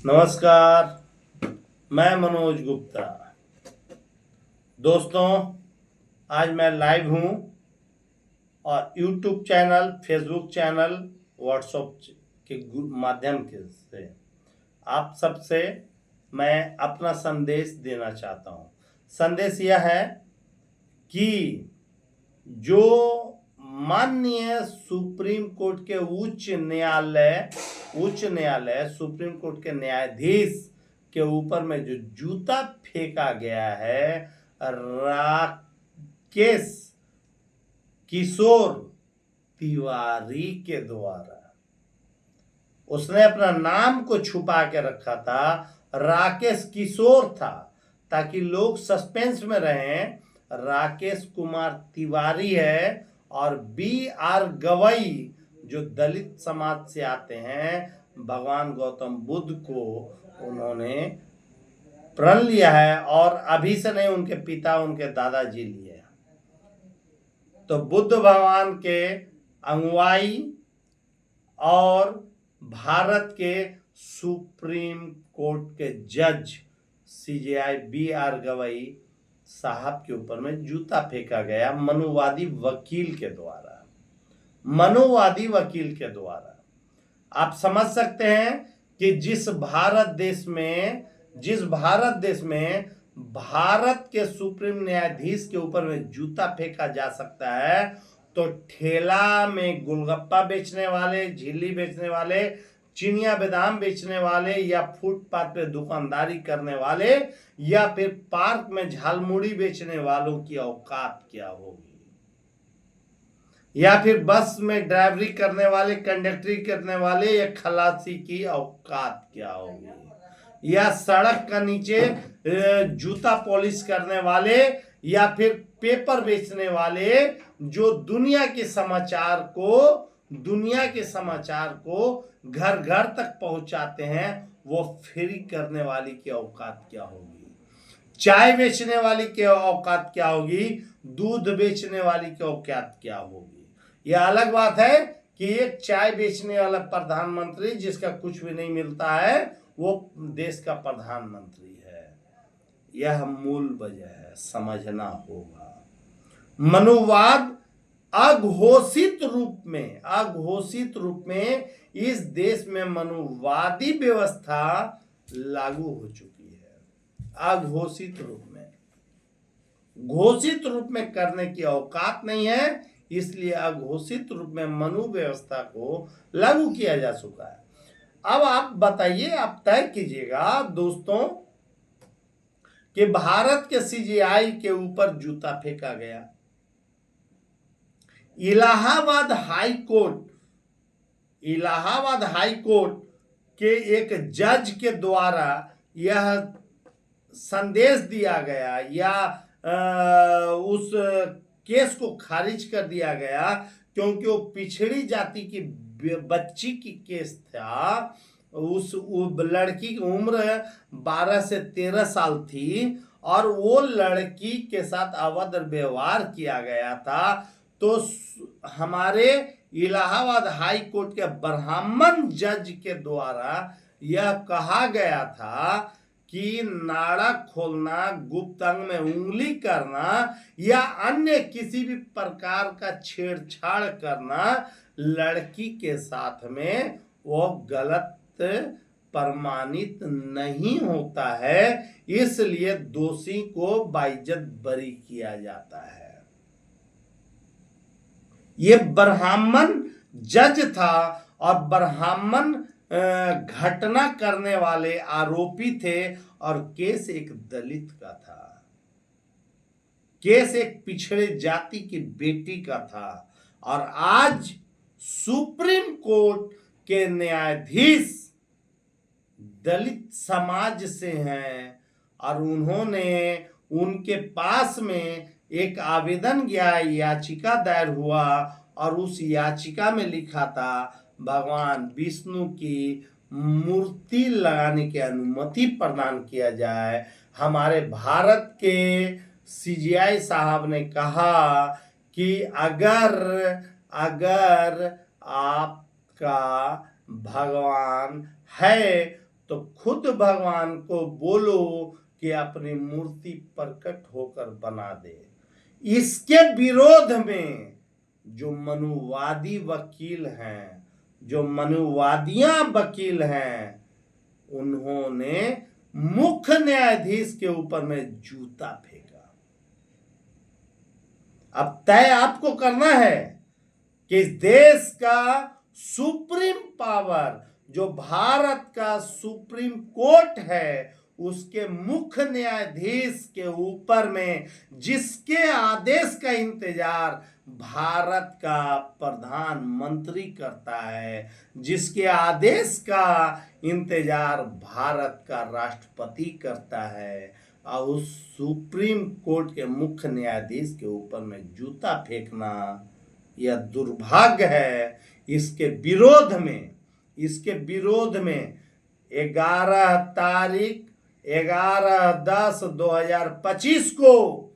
नमस्कार, मैं मनोज गुप्ता। दोस्तों, आज मैं लाइव हूँ और YouTube channel, Facebook channel, WhatsApp के माध्यम से आप सबसे मैं अपना संदेश देना चाहता हूँ। संदेश यह है कि जो माननीय सुप्रीम कोर्ट के उच्च न्यायालय सुप्रीम कोर्ट के न्यायाधीश के ऊपर में जो जूता फेंका गया है राकेश किशोर तिवारी के द्वारा, उसने अपना नाम को छुपा के रखा था, राकेश किशोर था, ताकि लोग सस्पेंस में रहें। राकेश कुमार तिवारी है और B.R. गवई जो दलित समाज से आते हैं, भगवान गौतम बुद्ध को उन्होंने प्रण लिया है और अभी से नहीं, उनके पिता उनके दादाजी लिए। तो बुद्ध भगवान के अनुयायी और भारत के सुप्रीम कोर्ट के जज CJI B.R. गवई साहब के ऊपर में जूता फेंका गया मनुवादी वकील के द्वारा। आप समझ सकते हैं कि जिस भारत देश में भारत के सुप्रीम न्यायाधीश के ऊपर में जूता फेंका जा सकता है, तो ठेला में गोलगप्पा बेचने वाले, झिल्ली बेचने वाले, चिनिया बादाम बेचने वाले, या फुटपाथ पे दुकानदारी करने वाले, या फिर पार्क में झालमुड़ी बेचने वालों की औकात क्या होगी, या फिर बस में ड्राइवरी करने वाले, कंडक्टरी करने वाले, या खलासी की औकात क्या होगी, या सड़क का नीचे जूता पॉलिश करने वाले, या फिर पेपर बेचने वाले जो दुनिया के समाचार को घर घर तक पहुंचाते हैं, वो फ्री करने वाली की औकात क्या होगी, चाय बेचने वाली की औकात क्या होगी, दूध बेचने वाली की औकात क्या होगी। यह अलग बात है कि एक चाय बेचने वाला प्रधानमंत्री जिसका कुछ भी नहीं मिलता है, वो देश का प्रधानमंत्री है। यह मूल वजह है, समझना होगा। मनुवाद अघोषित रूप में इस देश में मनुवादी व्यवस्था लागू हो चुकी है। अघोषित रूप में, घोषित रूप में करने की औकात नहीं है, इसलिए अघोषित रूप में मनु व्यवस्था को लागू किया जा चुका है। अब आप बताइए, आप तय कीजिएगा दोस्तों, कि भारत के CJI के ऊपर जूता फेंका गया। इलाहाबाद हाई कोर्ट के एक जज के द्वारा यह संदेश दिया गया, या उस केस को खारिज कर दिया गया, क्योंकि वो पिछड़ी जाति की बच्ची की केस था। उस लड़की की उम्र 12 से 13 साल थी और वो लड़की के साथ अभद्र व्यवहार किया गया था। तो हमारे इलाहाबाद हाई कोर्ट के ब्राह्मण जज के द्वारा यह कहा गया था कि नाड़ा खोलना, गुप्त अंग में उंगली करना, या अन्य किसी भी प्रकार का छेड़छाड़ करना लड़की के साथ में वो गलत प्रमाणित नहीं होता है, इसलिए दोषी को बाइज्जत बरी किया जाता है। ये ब्राह्मण जज था और ब्राह्मण घटना करने वाले आरोपी थे, और केस एक दलित का था, केस एक पिछड़े जाति की बेटी का था। और आज सुप्रीम कोर्ट के न्यायाधीश दलित समाज से हैं, और उन्होंने, उनके पास में एक आवेदन गया, याचिका दायर हुआ, और उस याचिका में लिखा था भगवान विष्णु की मूर्ति लगाने की अनुमति प्रदान किया जाए। हमारे भारत के CJI साहब ने कहा कि अगर आपका भगवान है तो तो खुद भगवान को बोलो कि अपनी मूर्ति प्रकट होकर बना दे। इसके विरोध में जो मनुवादी वकील हैं, जो मनुवादियां वकील हैं, उन्होंने मुख्य न्यायाधीश के ऊपर में जूता फेंका। अब तय आपको करना है कि इस देश का सुप्रीम पावर, जो भारत का सुप्रीम कोर्ट है, उसके मुख्य न्यायाधीश के ऊपर में जिसके आदेश का इंतजार भारत का प्रधानमंत्री करता है, जिसके आदेश का इंतजार भारत का राष्ट्रपति करता है, और उस सुप्रीम कोर्ट के मुख्य न्यायाधीश के ऊपर में जूता फेंकना यह दुर्भाग्य है। इसके विरोध में 11/10/2025 को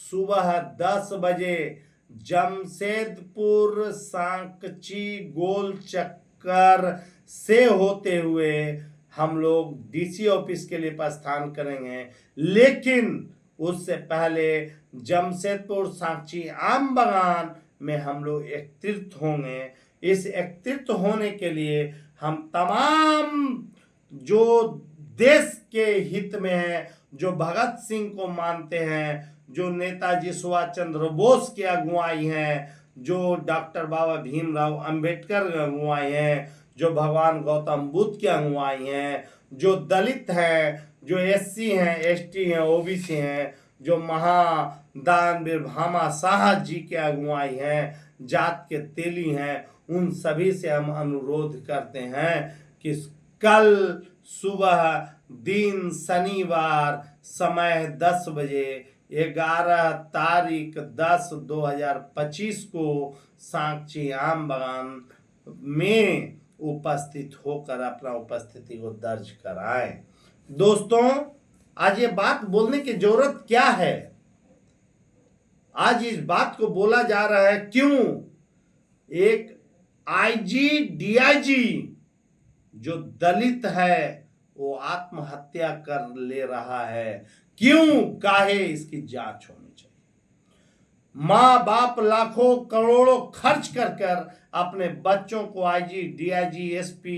सुबह 10 बजे जमशेदपुर सांकची गोल चक्कर से होते हुए हम लोग डीसी ऑफिस के लिए प्रस्थान करेंगे। लेकिन उससे पहले जमशेदपुर सांकची आम बागान में हम लोग एकत्रित होंगे। इस एकत्रित होने के लिए हम तमाम जो देश के हित में है, जो भगत सिंह को मानते हैं, जो नेताजी सुभाष चंद्र बोस की अगुवाई हैं, जो डॉक्टर बाबा भीमराव अंबेडकर की अगुवाई हैं, जो भगवान गौतम बुद्ध की अगुवाई हैं, जो दलित हैं, जो एससी हैं, एसटी हैं, ओबीसी हैं, जो महादानवीर भामा शाह जी के अगुवाई हैं, जात के तेली हैं, उन सभी से हम अनुरोध करते हैं कि कल सुबह दिन शनिवार समय 10 बजे 11/10/2025 को सांकची आम बागान में उपस्थित होकर अपना उपस्थिति को दर्ज कराएं। दोस्तों, आज ये बात बोलने की जरूरत क्या है? आज इस बात को बोला जा रहा है क्यों? एक आईजी डीआईजी जो दलित है वो आत्महत्या कर ले रहा है। क्यों? काहे? इसकी जांच होनी चाहिए। माँ बाप लाखों करोड़ों खर्च कर अपने बच्चों को आईजी डीआईजी एसपी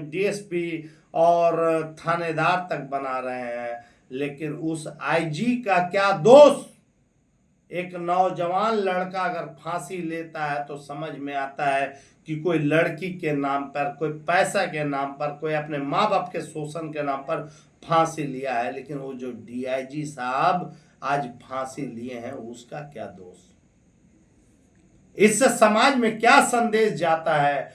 डीएसपी और थानेदार तक बना रहे हैं, लेकिन उस आईजी का क्या दोष? एक नौजवान लड़का अगर फांसी लेता है तो समझ में आता है कि कोई लड़की के नाम पर, कोई पैसा के नाम पर, कोई अपने माँ बाप के शोषण के नाम पर फांसी लिया है। लेकिन वो जो डीआईजी साहब आज फांसी लिए हैं, उसका क्या दोष? इससे समाज में क्या संदेश जाता है?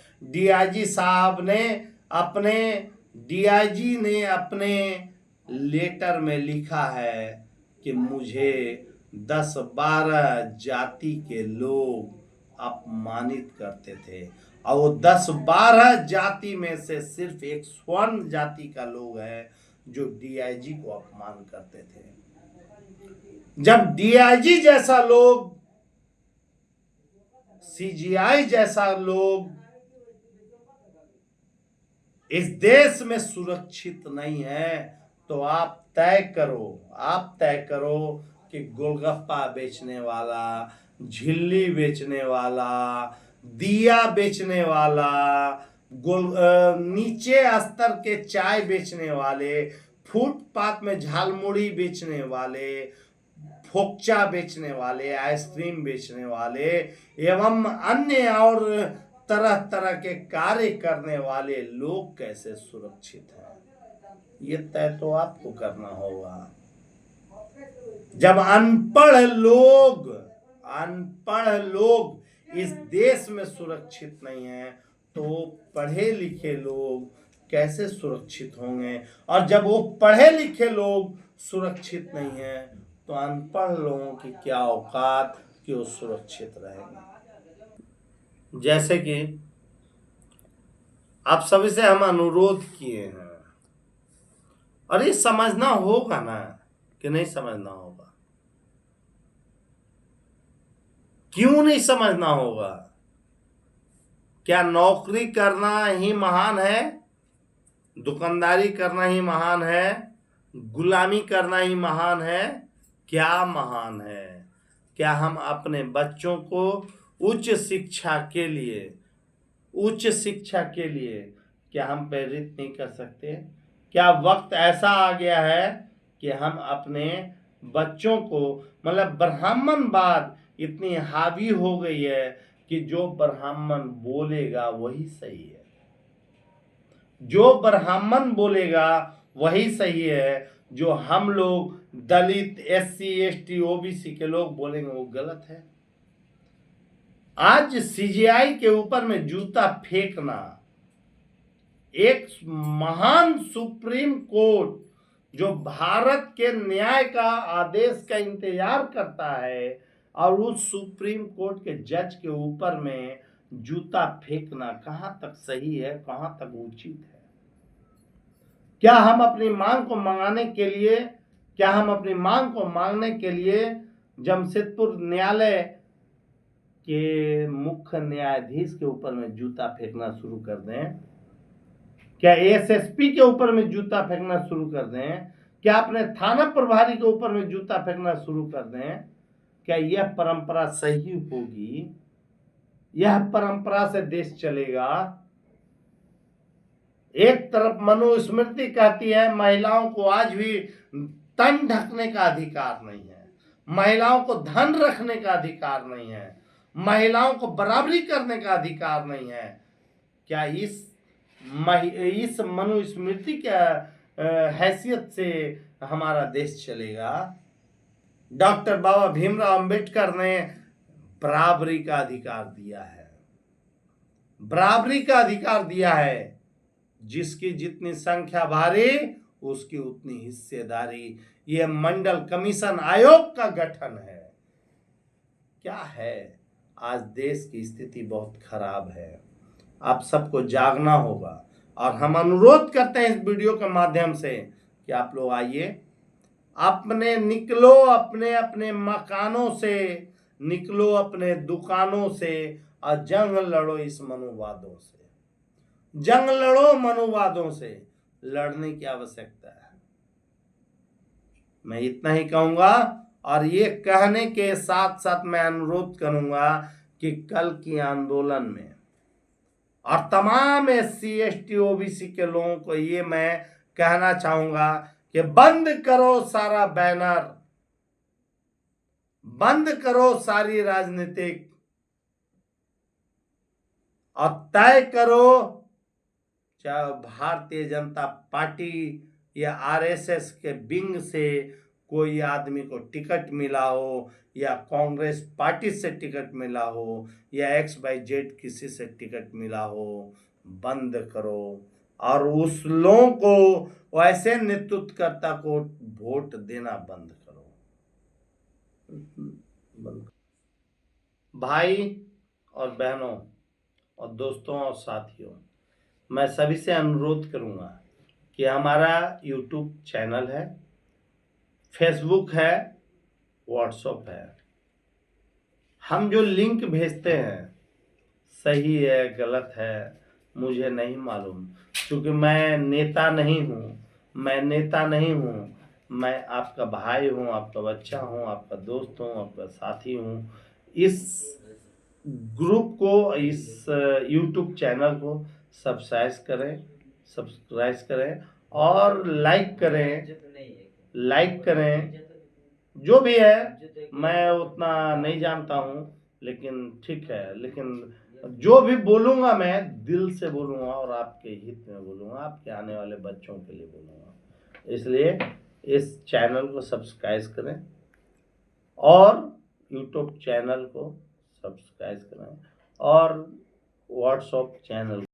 डीआईजी ने अपने लेटर में लिखा है कि मुझे 10-12 जाति के लोग अपमानित करते थे, और वो 10-12 जाति में से सिर्फ एक स्वर्ण जाति का लोग है जो डीआईजी को अपमान करते थे। जब डीआईजी जैसा लोग, सीजीआई जैसा लोग इस देश में सुरक्षित नहीं है, तो आप तय करो कि गोलगप्पा बेचने वाला, झिल्ली बेचने वाला, दिया बेचने वाला, नीचे स्तर के चाय बेचने वाले, फुटपाथ में झालमुड़ी बेचने वाले, फोकचा बेचने वाले, आइसक्रीम बेचने वाले एवं अन्य और तरह तरह के कार्य करने वाले लोग कैसे सुरक्षित हैं, ये तय तो आपको करना होगा। जब अनपढ़ लोग इस देश में सुरक्षित नहीं हैं, तो पढ़े लिखे लोग कैसे सुरक्षित होंगे? और जब वो पढ़े लिखे लोग सुरक्षित नहीं हैं, तो अनपढ़ लोगों की क्या औकात कि वो सुरक्षित रहेंगे? जैसे कि आप सभी से हम अनुरोध किए हैं, और ये समझना होगा ना कि नहीं समझना होगा? क्यों नहीं समझना होगा? क्या नौकरी करना ही महान है? दुकानदारी करना ही महान है, गुलामी करना ही महान है? क्या महान है? क्या हम अपने बच्चों को उच्च शिक्षा के लिए क्या हम प्रेरित नहीं कर सकते? क्या वक्त ऐसा आ गया है कि हम अपने बच्चों को, मतलब ब्राह्मणवाद इतनी हावी हो गई है कि जो ब्राह्मण बोलेगा वही सही है, जो ब्राह्मण बोलेगा वही सही है, जो हम लोग दलित, SC ST OBC के लोग बोलेंगे वो गलत है। आज CJI के ऊपर में जूता फेंकना, एक महान सुप्रीम कोर्ट जो भारत के न्याय का आदेश का इंतजार करता है, और उस सुप्रीम कोर्ट के जज के ऊपर में जूता फेंकना कहां तक सही है, कहां तक उचित है? क्या हम अपनी मांग को मांगने के लिए जमशेदपुर न्यायालय के मुख्य न्यायाधीश के ऊपर में जूता फेंकना शुरू कर दें? क्या SSP के ऊपर में जूता फेंकना शुरू कर दें? क्या अपने थाना प्रभारी के ऊपर में जूता फेंकना शुरू कर दें? क्या यह परंपरा सही होगी? यह परंपरा से देश चलेगा? एक तरफ मनुस्मृति कहती है महिलाओं को आज भी तन ढकने का अधिकार नहीं है, महिलाओं को धन रखने का अधिकार नहीं है, महिलाओं को बराबरी करने का अधिकार नहीं है। क्या इस मनुस्मृति के हैसियत से हमारा देश चलेगा? डॉक्टर बाबा भीमराव अंबेडकर ने बराबरी का अधिकार दिया है, बराबरी का अधिकार दिया है। जिसकी जितनी संख्या भारी उसकी उतनी हिस्सेदारी। यह मंडल कमीशन आयोग का गठन है। क्या है, आज देश की स्थिति बहुत खराब है। आप सबको जागना होगा, और हम अनुरोध करते हैं इस वीडियो के माध्यम से कि आप लोग आइए, निकलो अपने मकानों से, निकलो अपने दुकानों से, और जंग लड़ो इस मनुवादों से, जंग लड़ो मनुवादों से। लड़ने की आवश्यकता है। मैं इतना ही कहूंगा, और ये कहने के साथ साथ मैं अनुरोध करूंगा कि कल की आंदोलन में, और तमाम SC ST OBC के लोगों को ये मैं कहना चाहूंगा कि बंद करो सारा बैनर, बंद करो सारी राजनीतिक, और तय करो, चाहे भारतीय जनता पार्टी या RSS के विंग से कोई आदमी को टिकट मिला हो, या कांग्रेस पार्टी से टिकट मिला हो, या XYZ किसी से टिकट मिला हो, बंद करो, और उस लोगों को, वैसे नेतृत्वकर्ता को वोट देना बंद करो। भाई और बहनों और दोस्तों और साथियों, मैं सभी से अनुरोध करूंगा कि हमारा YouTube चैनल है, Facebook है, WhatsApp है। हम जो लिंक भेजते हैं सही है गलत है मुझे नहीं मालूम, क्योंकि मैं नेता नहीं हूँ, मैं आपका भाई हूँ, आपका बच्चा हूँ, आपका दोस्त हूँ, आपका साथी हूँ। इस ग्रुप को, इस YouTube चैनल को सब्सक्राइब करें और लाइक करें। जो भी है मैं उतना नहीं जानता हूँ, लेकिन ठीक है, लेकिन जो भी बोलूँगा मैं दिल से बोलूँगा, और आपके हित में बोलूँगा, आपके आने वाले बच्चों के लिए बोलूँगा। इसलिए इस चैनल को सब्सक्राइब करें, और YouTube चैनल को सब्सक्राइब करें, और WhatsApp चैनल